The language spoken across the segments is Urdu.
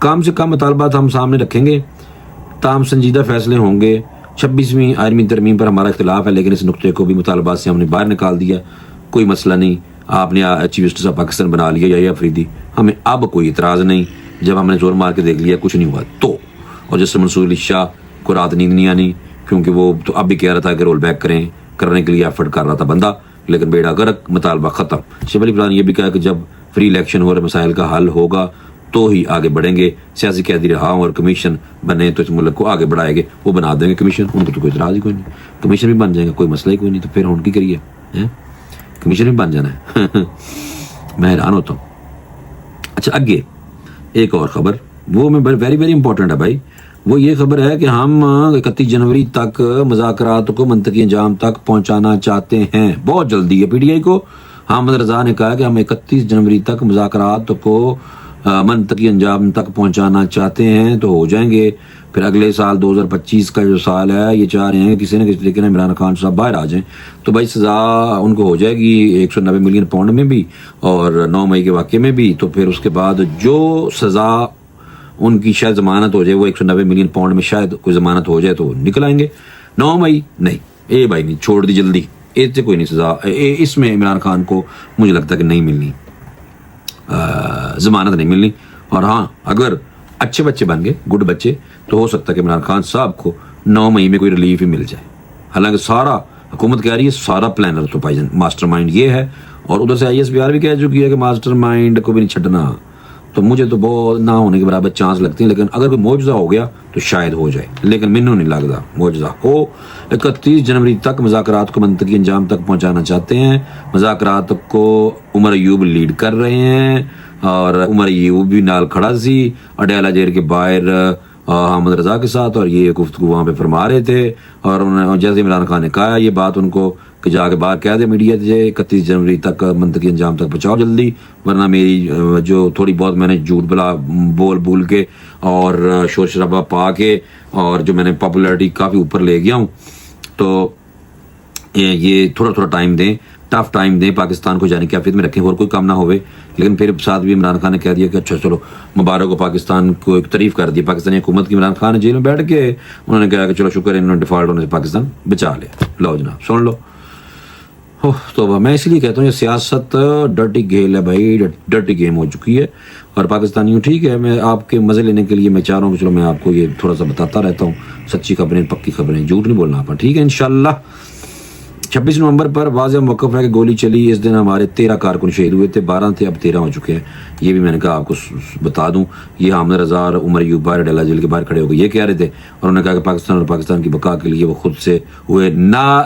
کم سے کم مطالبات ہم سامنے رکھیں گے، تاہم سنجیدہ فیصلے ہوں گے۔ 26ویں آئینی ترمیم پر ہمارا اختلاف ہے، لیکن اس نقطے کو بھی مطالبات سے ہم نے باہر نکال دیا، کوئی مسئلہ نہیں۔ آپ نے چیف جسٹس آف پاکستان بنا لیا یا افریدی، ہمیں اب کوئی اعتراض نہیں۔ جب ہم نے زور مار کے دیکھ لیا کچھ نہیں ہوا تو، اور جس سے منصور علی شاہ کو رات نیند نہیں آنی، کیونکہ وہ تو اب بھی کہہ رہا تھا کہ رول بیک کرنے کے لیے ایفرٹ کر رہا تھا بندہ، لیکن بیڑا غرق، مطالبہ ختم۔ شبلی فراز نے یہ بھی کہا کہ جب فری الیکشن ہو رہے مسائل کا حل ہوگا تو ہی آگے بڑھیں گے، سیاسی قیدی رہاؤں اور کمیشن بنے تو اس ملک کو آگے بڑھائے گے، وہ بنا دیں گے کمیشن، ان کو تو کوئی اعتراض ہی کوئی نہیں، کمیشن بھی بن جائے گا، کوئی مسئلہ ہی کوئی نہیں، تو پھر ان کی کریے کمیشن بھی بن جانا ہے۔ میں حیران ہوتا ہوں۔ اچھا آگے ایک اور خبر، وہ میں ویری ویری امپورٹنٹ ہے بھائی، وہ یہ خبر ہے کہ ہم 31 جنوری تک مذاکرات کو منطقی انجام تک پہنچانا چاہتے ہیں، بہت جلدی ہے۔ پی ٹی آئی کو حامد رضا نے کہا کہ ہم 31 جنوری تک مذاکرات کو منطقی انجام تک پہنچانا چاہتے ہیں تو ہو جائیں گے، پھر اگلے سال 2025 کا جو سال ہے یہ چاہ رہے ہیں کہ کسی نہ کسی طریقے عمران خان صاحب باہر آ جائیں تو بھائی سزا ان کو ہو جائے گی 190 ملین پاؤنڈ میں بھی اور 9 مئی کے واقعے میں بھی، تو پھر اس کے بعد جو سزا ان کی شاید ضمانت ہو جائے وہ 190 ملین پاؤنڈ میں شاید کوئی ضمانت ہو جائے تو نکل آئیں گے۔ 9 مئی نہیں، بھائی نہیں، چھوڑ دی جلدی، اس سے کوئی نہیں سزا، اس میں عمران خان کو مجھے لگتا ہے کہ نہیں ملنی، ضمانت نہیں ملنی۔ اور ہاں اگر اچھے بچے بن گئے، گڈ بچے، تو ہو سکتا ہے کہ عمران خان صاحب کو 9 مئی میں کوئی ریلیف ہی مل جائے۔ حالانکہ سارا حکومت کہہ رہی ہے، سارا پلانر تو بھائی ماسٹر مائنڈ یہ ہے، اور ادھر سے ISPR بھی کہہ چکی ہے کہ ماسٹر مائنڈ کو بھی نہیں چھڈنا، تو مجھے تو بہت نہ ہونے کے برابر چانس لگتے ہیں، لیکن اگر کوئی معجزہ ہو گیا تو شاید ہو جائے، لیکن مینوں نہیں لگتا معجزہ ہو۔ 31 جنوری تک مذاکرات کو منطقی انجام تک پہنچانا چاہتے ہیں۔ مذاکرات کو عمر ایوب لیڈ کر رہے ہیں، اور عمر ایوب بھی نال کھڑا سی اڈیالہ جیل کے باہر حامد رضا کے ساتھ، اور یہ گفتگو وہاں پہ فرما رہے تھے، اور انہوں نے جیسے عمران خان نے کہا یہ بات ان کو کہ جا کے باہر کہہ دے میڈیا سے 31 جنوری تک منطقی انجام تک پہنچاؤ جلدی، ورنہ میری جو تھوڑی بہت میں نے جھوٹ بلا بول کے اور شور شرابہ پا کے اور جو میں نے پاپولیرٹی کافی اوپر لے گیا ہوں، تو یہ تھوڑا ٹائم دیں، ٹف ٹائم دیں، پاکستان کو جانے کی کیفیت میں رکھیں اور کوئی کام نہ ہوئے۔ لیکن پھر ساتھ بھی عمران خان نے کہہ دیا کہ اچھا چلو مبارک ہو، پاکستان کو ایک تعریف کر دی پاکستانی حکومت کی۔ عمران خان جیل میں بیٹھ کے انہوں نے کہا کہ چلو شکر ہے انہوں نے ڈیفالٹ ہونے سے پاکستان بچا لیا۔ لو جناب سن لو، تو میں اس لیے کہتا ہوں یہ سیاست ڈرٹی کھیل ہے بھائی، ڈرٹی گیم ہو چکی ہے، اور پاکستانیوں ٹھیک ہے، میں آپ کے مزے لینے کے لیے میں چاہ رہا ہوں کہ چلو میں آپ کو یہ تھوڑا سا بتاتا رہتا ہوں، سچی خبریں، پکی خبریں، جھوٹ نہیں بولنا آپ، ٹھیک ہے انشاءاللہ۔ 26 نومبر پر واضح موقف ہے کہ گولی چلی، اس دن ہمارے 13 کارکن شہید ہوئے تھے، 12 تھے، اب 13 ہو چکے ہیں۔ یہ بھی میں نے کہا آپ کو بتا دوں، یہ حامد رضا اور عمر ایوب باہر ڈیلا جیل کے باہر کھڑے ہو گئے یہ کہہ رہے تھے، اور انہوں نے کہا کہ پاکستان اور پاکستان کی بقا کے لیے وہ خود سے ہوئے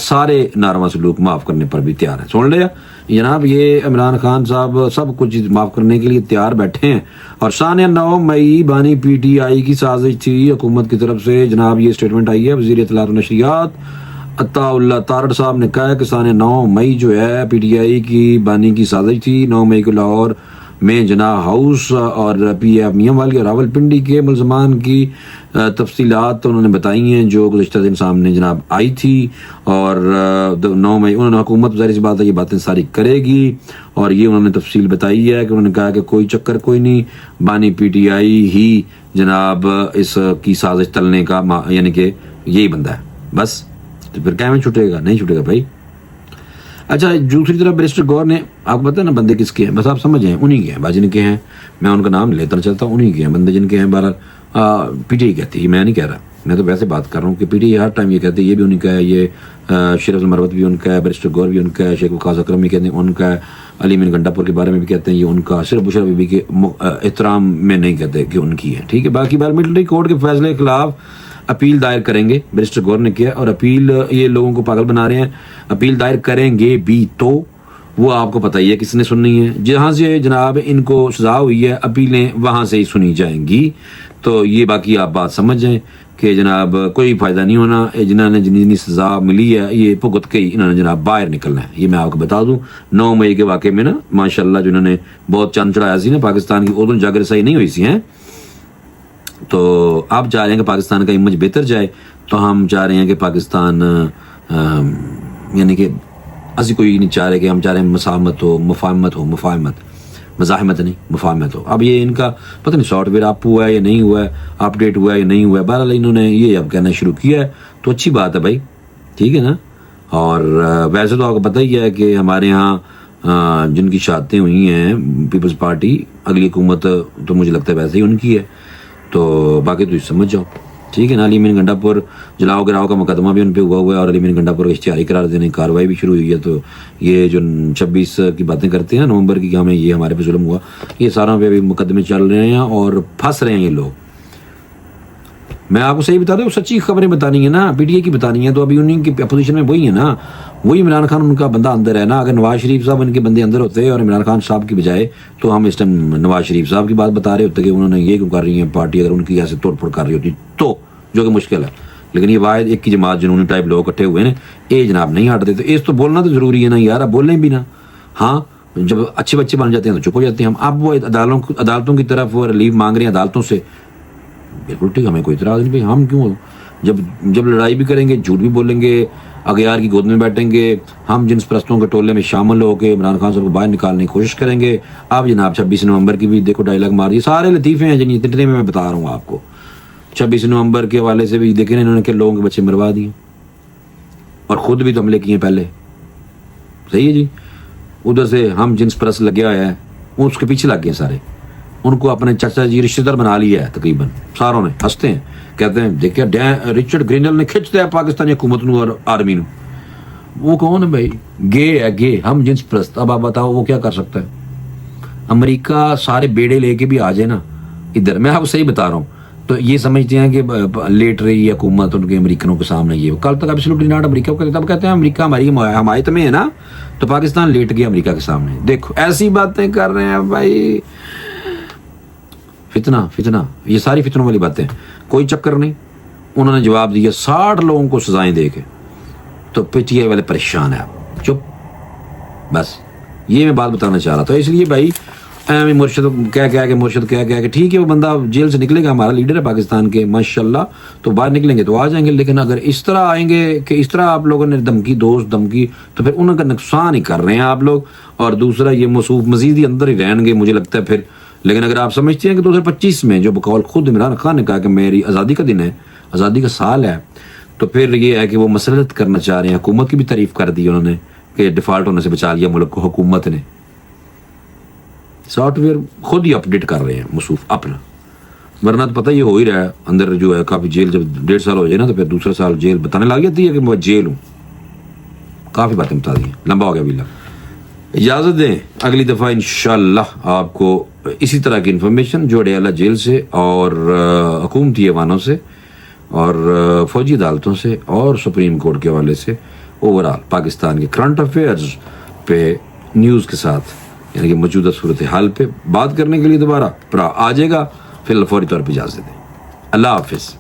سارے ناروا سلوک معاف کرنے پر بھی تیار ہیں۔ سن لیا جناب، یہ عمران خان صاحب سب کچھ معاف کرنے کے لیے تیار بیٹھے ہیں۔ اور ثانیہ 9 مئی بانی PTI کی سازش تھی حکومت کی طرف سے، جناب یہ اسٹیٹمنٹ آئی ہے وزیر اطلاعات و نشریات عطا اللہ تارڑ صاحب نے کہا کہ ثانیہ 9 مئی جو ہے PTI کی بانی کی سازش تھی۔ 9 مئی کو لاہور میں جناح ہاؤس اور PF میاں والی اور راول پنڈی کے ملزمان کی تفصیلات انہوں نے بتائی ہیں جو گزشتہ دن سامنے جناب آئی تھی، اور 9 مئی انہوں نے حکومت ظاہر سی بات ہے یہ باتیں ساری کرے گی، اور یہ انہوں نے تفصیل بتائی ہے کہ انہوں نے کہا کہ کوئی چکر کوئی نہیں، بانی PTI ہی جناب اس کی سازش تلنے کا یعنی کہ یہی بندہ ہے بس، تو پھر کیا میں چھوٹے گا؟ نہیں چھوٹے گا بھائی۔ اچھا دوسری طرف بیرسٹر گور نے آپ کو پتا ہے نا بندے کس کے ہیں، بس آپ سمجھ جائیں انہی کے ہیں، باجی کے ہیں، میں ان کا نام لیتا چلتا ہوں، انہی کے ہیں بندے جن کے ہیں۔ بہرحال PTI کہتی ہے، میں نہیں کہہ رہا، میں تو ویسے بات کر رہا ہوں کہ PTI ہر ٹائم یہ کہتے ہیں یہ بھی ان کا ہے، یہ شریف المروت بھی ان کا ہے، بیرسٹر گور بھی ان کا ہے، شیخ وقاص اکرم بھی کہتے ہیں ان کا ہے، علی امین گنڈا پور کے بارے میں بھی کہتے ہیں یہ ان کا، صرف بشرا بی بی کے احترام میں نہیں کہتے کہ ان کی ہے، ٹھیک ہے۔ باقی بار ملٹری کورٹ کے فیصلے کے خلاف اپیل دائر کریں گے، بیرسٹر گور نے کیا، اور اپیل یہ لوگوں کو پاگل بنا رہے ہیں، اپیل دائر کریں گے بھی تو وہ آپ کو پتہ ہی ہے کس نے سننی ہے، جہاں سے جناب ان کو سزا ہوئی ہے اپیلیں وہاں سے ہی سنی جائیں گی، تو یہ باقی آپ بات سمجھ جائیں کہ جناب کوئی فائدہ نہیں ہونا، جنہوں نے جتنی سزا ملی ہے یہ بھگت کے ہی انہوں نے جناب باہر نکلنا ہے۔ یہ میں آپ کو بتا دوں 9 مئی کے واقعے میں نا ماشاءاللہ جنہوں نے بہت چند چڑھایا سی نا پاکستان کی، ادھر جاگر صحیح نہیں ہوئی سی ہیں، تو آپ چاہ رہے ہیں کہ پاکستان کا امیج بہتر جائے، تو ہم چاہ رہے ہیں کہ پاکستان یعنی کہ اسی کوئی نہیں چاہ رہے کہ ہم چاہ رہے ہیں مساہمت ہو، مفاہمت مزاحمت نہیں، مفاہمت ہو. اب یہ ان کا پتہ نہیں سافٹ ویئر اپ ہوا ہے یا نہیں ہوا ہے، اپ ڈیٹ ہوا ہے یا نہیں ہوا ہے، بہرحال انہوں نے یہ اب کہنا شروع کیا ہے تو اچھی بات ہے بھائی، ٹھیک ہے نا. اور ویسے تو آپ کو پتہ ہی ہے کہ ہمارے یہاں جن کی شہادتیں ہوئی ہیں پیپلز پارٹی، اگلی حکومت تو مجھے لگتا ہے ویسے ہی ان کی ہے، تو باقی تو سمجھ جاؤ، ٹھیک ہے نا. علی امین گنڈا پور جلاؤ گراؤ کا مقدمہ بھی ان پہ ہوا ہے اور علی امین گنڈا پور کو اشتہاری قرار دینے کی کارروائی بھی شروع ہوئی ہے. تو یہ جو 26 کی باتیں کرتے ہیں نومبر کی کہ ہمیں یہ ہمارے پہ ظلم ہوا، یہ ساروں پہ بھی مقدمے چل رہے ہیں اور پھنس رہے ہیں یہ لوگ. میں آپ کو صحیح بتا دوں، سچی خبریں بتانی ہے نا، پی ٹی اے کی بتانی ہے، تو ابھی انہیں کی اپوزیشن میں وہی ہے نا، وہی عمران خان ان کا بندہ اندر ہے نا. اگر نواز شریف صاحب ان کے بندے اندر ہوتے اور عمران خان صاحب کی بجائے، تو ہم اس ٹائم نواز شریف صاحب کی بات بتا رہے ہوتے کہ انہوں نے یہ کیوں کر رہی ہیں پارٹی، اگر ان کی ایسے توڑ پھوڑ کر رہی ہوتی تو، جو کہ مشکل ہے. لیکن یہ واحد ایک کی جماعت جنونی ٹائپ لوگ اکٹھے ہوئے ہیں، اے جناب نہیں ہٹتے. تو اس تو بولنا تو ضروری ہے نا یار، اب بولیں بھی نا. ہاں جب اچھے بچے بن جاتے ہیں تو چپ ہو جاتے ہیں ہم. اب وہ عدالتوں کی طرف وہ ریلیف مانگ رہے ہیں عدالتوں سے، بالکل ٹھیک، ہمیں کوئی اعتراض نہیں بھائی. ہم کیوں جب لڑائی بھی کریں گے، جھوٹ بھی بولیں گے، اغیار کی گود میں بیٹھیں گے، ہم جنس پرستوں کے ٹولے میں شامل ہو کے عمران خان صاحب کو باہر نکالنے کی کوشش کریں گے. اب جناب 26 نومبر کی بھی دیکھو ڈائلاگ مار دیے، سارے لطیفے ہیں جن اتنے میں بتا رہا ہوں آپ کو. 26 نومبر کے حوالے سے بھی دیکھیں انہوں نے کہ لوگوں کے بچے مروا دیے اور خود بھی تو حملے کیے پہلے. صحیح ہے جی. ادھر سے ہم جنس پرست لگے ہوئے ہیں، اس کے پیچھے لگ گئے سارے، ان کو اپنے چچا جی رشتے دار بنا لیا ہے تقریباً ساروں نے. ہنستے ہیں، کہتے ہیں دیکھیں رچرڈ گرینل نے کھچ دیا پاکستانی حکومت نو اور آرمی نو. وہ کون ہے بھائی؟ گے ہے، گے، ہم جنس پرست. اب آپ بتاؤ وہ کیا کر سکتا ہے؟ امریکہ سارے بیڑے لے کے بھی آ جائے نا ادھر، میں آپ کو صحیح بتا رہا ہوں، تو یہ سمجھتے ہیں کہ لیٹ رہی ہے حکومت ان کے امریکنوں کے سامنے. یہ کل تک ایبسولوٹلی ناٹ امریکہ کو تب کہتے ہیں امریکہ ہماری حمایت میں ہے نا، تو پاکستان لیٹ گیا امریکہ کے سامنے. دیکھو ایسی باتیں کر رہے ہیں بھائی، فتنہ، یہ ساری فتنوں والی باتیں، کوئی چکر نہیں. انہوں نے جواب دیا 60 لوگوں کو سزائیں دے کے، تو پی ٹی آئی والے پریشان ہیں. چپ، بس یہ میں بات بتانا چاہ رہا تھا. اس لیے بھائی مرشد مرشد کہہ کہ ٹھیک ہے وہ بندہ جیل سے نکلے گا، ہمارا لیڈر ہے پاکستان کے ماشاءاللہ، تو باہر نکلیں گے تو آ جائیں گے. لیکن اگر اس طرح آئیں گے کہ اس طرح آپ لوگوں نے دھمکی تو پھر انہوں کا نقصان ہی کر رہے ہیں آپ لوگ. اور دوسرا یہ موصوف مزید ہی اندر ہی رہیں گے مجھے لگتا ہے پھر. لیکن اگر آپ سمجھتے ہیں کہ 2025 میں جو بقول خود عمران خان نے کہا کہ میری آزادی کا دن ہے، آزادی کا سال ہے، تو پھر یہ ہے کہ وہ مسلط کرنا چاہ رہے ہیں. حکومت کی بھی تعریف کر دی انہوں نے کہ ڈیفالٹ ہونے سے بچا لیا ملک کو حکومت نے. سافٹ ویئر خود ہی اپڈیٹ کر رہے ہیں موصوف اپنا، ورنہ تو پتہ یہ ہو ہی رہا ہے اندر جو ہے کافی جیل. جب 1.5 سال ہو جائے نا تو پھر دوسرا سال جیل بتانے لگ جاتی ہے کہ میں جیل ہوں. کافی باتیں بتا دی ہیں، لمبا ہو گیا بھی. اجازت دیں اگلی دفعہ انشاءاللہ آپ کو اسی طرح کی انفارمیشن جو اڈیالہ جیل سے اور حکومتی ایوانوں سے اور فوجی عدالتوں سے اور سپریم کورٹ کے حوالے سے اوورال پاکستان کے کرنٹ افیئرز پہ نیوز کے ساتھ، یعنی کہ موجودہ صورتحال پہ بات کرنے کے لیے دوبارہ آ جائے گا. فی الحال فوری طور پہ اجازت دیں. اللہ حافظ.